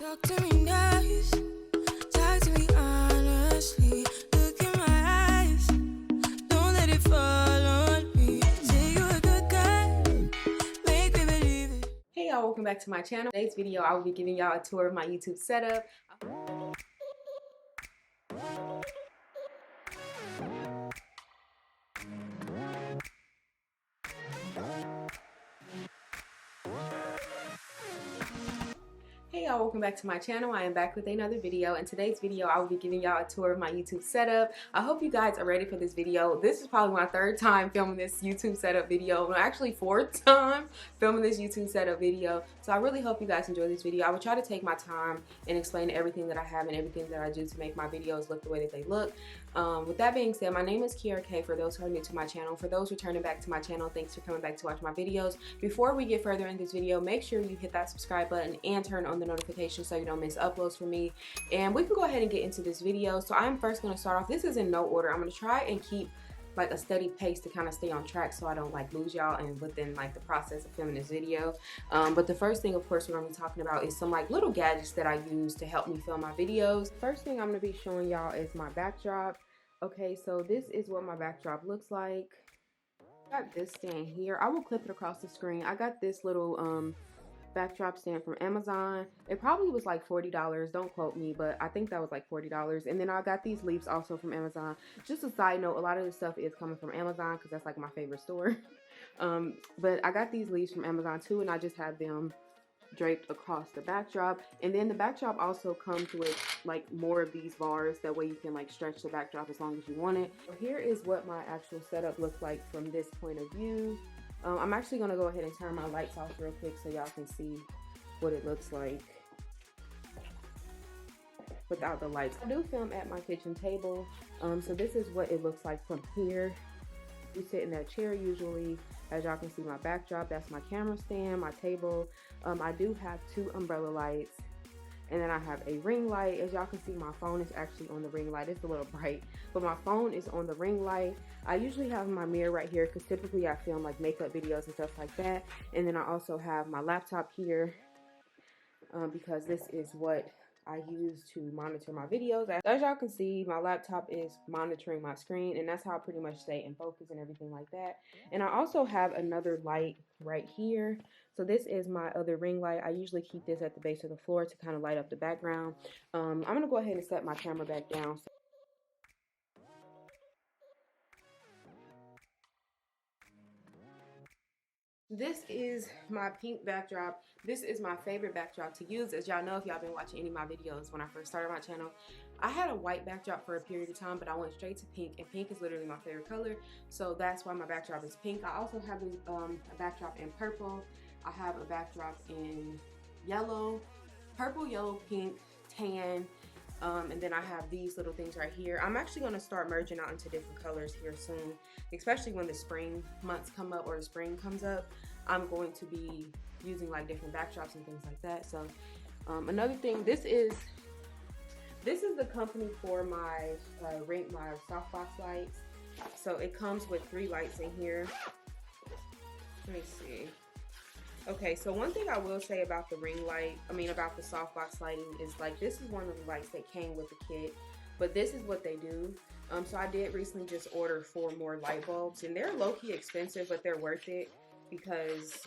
Talk to me nice, talk to me honestly. Look in my eyes, don't let it fall on me. Say you're a good guy, make me believe it. Hey y'all, welcome back to my channel. Today's video, I will be giving y'all a tour of my YouTube setup. Hey y'all, welcome back to my channel. I am back with another video. In today's video, I will be giving y'all a tour of my YouTube setup. I hope you guys are ready for this video. This is probably my third time filming this YouTube setup video. Well, actually fourth time filming this YouTube setup video. So I really hope you guys enjoy this video. I will try to take my time and explain everything that I have and everything that I do to make my videos look the way that they look. With that being said, my name is Keyera Kaye for those who are new to my channel. For those returning back to my channel, thanks for coming back to watch my videos. Before we get further in this video, make sure you hit that subscribe button and turn on the notifications so you don't miss uploads from me. And we can go ahead and get into this video. So I'm first going to start off, this is in no order. I'm going to try and keep like a steady pace to kind of stay on track so I don't like lose y'all and within like the process of filming this video. But the first thing of course we're going to be talking about is some like little gadgets that I use to help me film my videos. First thing I'm going to be showing y'all is my backdrop. Okay, so this is what my backdrop looks like. I got this stand here. I will clip it across the screen. I got this little backdrop stand from Amazon. It probably was like $40, don't quote me, but I think that was like $40. And then I got these leaves also from Amazon. Just a side note, a lot of this stuff is coming from Amazon because that's like my favorite store. But I got these leaves from Amazon too, and I just have them draped across the backdrop. And then the backdrop also comes with like more of these bars, that way you can like stretch the backdrop as long as you want it. So here is what my actual setup looks like from this point of view. I'm actually going to go ahead and turn my lights off real quick so y'all can see what it looks like without the lights. I do film at my kitchen table, so this is what it looks like from here. You sit in that chair usually. As y'all can see, my backdrop, that's my camera stand, my table. I do have 2 umbrella lights, and then I have a ring light. As y'all can see, my phone is actually on the ring light. It's a little bright, but my phone is on the ring light. I usually have my mirror right here because typically I film like makeup videos and stuff like that. And then I also have my laptop here because this is what I use to monitor my videos. As y'all can see, my laptop is monitoring my screen, and that's how I pretty much stay in focus and everything like that. And I also have another light right here. So this is my other ring light. I usually keep this at the base of the floor to kind of light up the background. I'm going to go ahead and set my camera back down. This is my pink backdrop. This is my favorite backdrop to use. As y'all know, if y'all been watching any of my videos when I first started my channel, I had a white backdrop for a period of time, but I went straight to pink, and pink is literally my favorite color. So that's why my backdrop is pink. I also have a backdrop in purple. I have a backdrop in yellow, purple, yellow, pink, tan. And then I have these little things right here. I'm actually going to start merging out into different colors here soon, especially when the spring months come up or the spring comes up. I'm going to be using like different backdrops and things like that. So another thing, this is the company for my my softbox lights. So it comes with 3 lights in here. Let me see. Okay, so one thing I will say about the ring light, about the softbox lighting, is like this is one of the lights that came with the kit, but this is what they do. So I did recently just order 4 more light bulbs, and they're low-key expensive, but they're worth it because,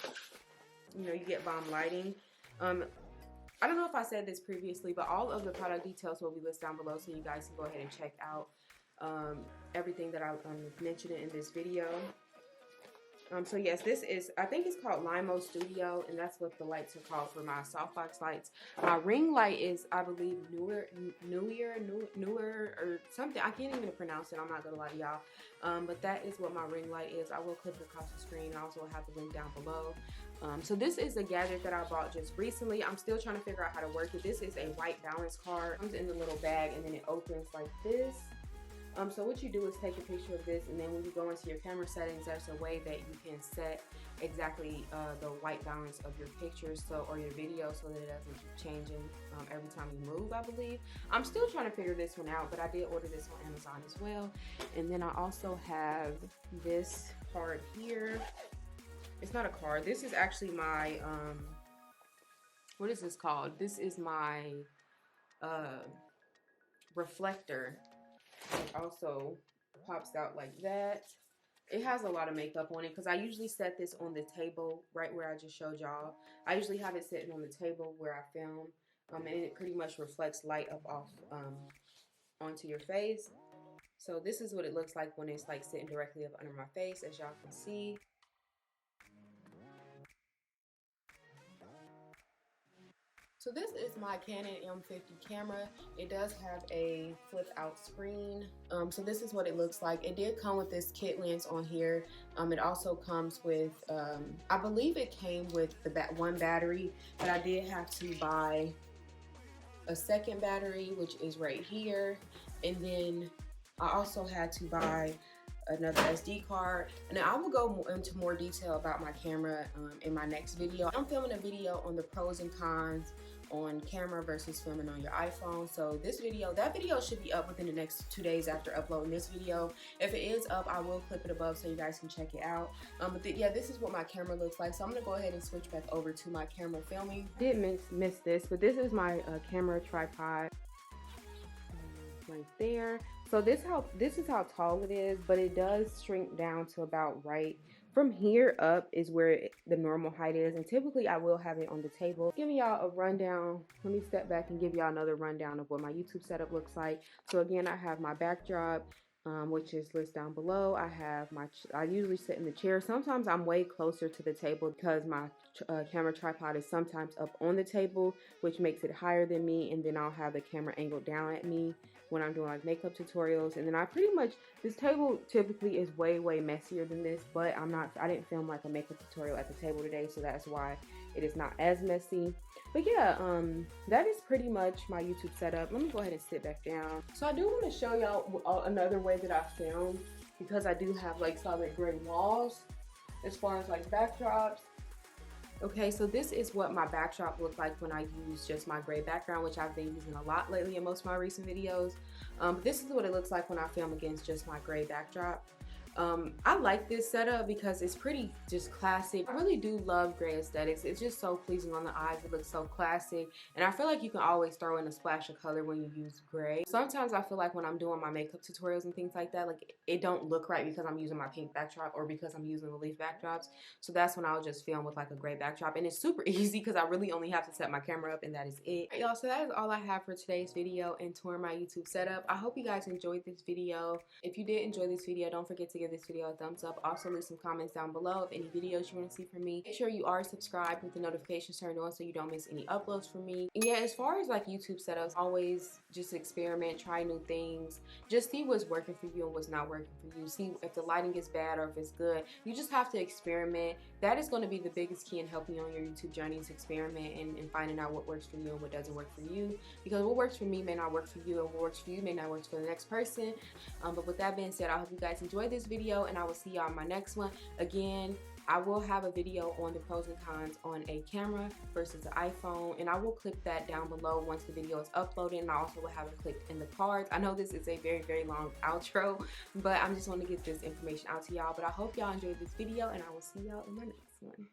you know, you get bomb lighting. I don't know if I said this previously, but all of the product details will be listed down below so you guys can go ahead and check out everything that I'm mentioning in this video. So yes, this is, I think it's called Limo Studio, and that's what the lights are called for my softbox lights. My ring light is, I believe, newer or something. I can't even pronounce it. I'm not gonna lie to y'all. But that is what my ring light is. I will clip it across the screen. I also have the link down below. So this is a gadget that I bought just recently. I'm still trying to figure out how to work it. This is a white balance card. It comes in the little bag, and then it opens like this. So what you do is take a picture of this, and then when you go into your camera settings, there's a way that you can set exactly the white balance of your pictures or your video so that it doesn't keep changing every time you move, I believe. I'm still trying to figure this one out, but I did order this on Amazon as well. And then I also have this card here. It's not a card. This is actually my what is this called? This is my Reflector. It also pops out like that. It has a lot of makeup on it because I usually set this on the table right where I just showed y'all. I usually have it sitting on the table where I film, and it pretty much reflects light up off onto your face. So this is what it looks like when it's like sitting directly up under my face, as y'all can see. So this is my Canon M50 camera. It does have a flip out screen. So this is what it looks like. It did come with this kit lens on here. It also comes with, I believe it came with the one battery, but I did have to buy a second battery, which is right here. And then I also had to buy another SD card, and I will go into more detail about my camera in my next video. I'm filming a video on the pros and cons on camera versus filming on your iPhone. So that video should be up within the next 2 days after uploading this video. If it is up, I will clip it above so you guys can check it out. Yeah, this is what my camera looks like. So I'm gonna go ahead and switch back over to my camera filming. Did miss this, but this is my camera tripod right there. So this is how tall it is, but it does shrink down to about right. From here up is where the normal height is, and typically I will have it on the table. Giving y'all a rundown. Let me step back and give y'all another rundown of what my YouTube setup looks like. So again, I have my backdrop, which is listed down below. I usually sit in the chair. Sometimes I'm way closer to the table because my camera tripod is sometimes up on the table, which makes it higher than me, and then I'll have the camera angled down at me when I'm doing like makeup tutorials. And then this table typically is way messier than this, but I didn't film like a makeup tutorial at the table today, so that's why it is not as messy. But yeah, that is pretty much my YouTube setup. Let me go ahead and sit back down. So I do want to show y'all another way that I film, because I do have like solid gray walls as far as like backdrops. Okay, so this is what my backdrop looked like when I use just my gray background, which I've been using a lot lately in most of my recent videos. This is what it looks like when I film against just my gray backdrop. I like this setup because it's pretty just classic. I really do love gray aesthetics. It's just so pleasing on the eyes. It looks so classic, and I feel like you can always throw in a splash of color when you use gray. Sometimes I feel like when I'm doing my makeup tutorials and things like that, like it don't look right because I'm using my pink backdrop or because I'm using the leaf backdrops. So that's when I'll just film with like a gray backdrop, and it's super easy because I really only have to set my camera up, and that is it. Y'all, so that is all I have for today's video and touring my YouTube setup. I hope you guys enjoyed this video. If you did enjoy this video, don't forget to give this video a thumbs up. Also leave some comments down below of any videos you want to see from me. Make sure you are subscribed with the notifications turned on so you don't miss any uploads from me. And yeah, as far as like YouTube setups, always just experiment, try new things, just see what's working for you and what's not working for you. See if the lighting is bad or if it's good. You just have to experiment. That is going to be the biggest key in helping you on your YouTube journey, is experiment and finding out what works for you and what doesn't work for you, because what works for me may not work for you, and what works for you may not work for the next person. But with that being said, I hope you guys enjoyed this video, and I will see y'all in my next one. Again, I will have a video on the pros and cons on a camera versus an iPhone, and I will clip that down below once the video is uploaded, and I also will have it clipped in the cards. I know this is a very long outro, but I'm just want to get this information out to y'all. But I hope y'all enjoyed this video, and I will see y'all in my next one.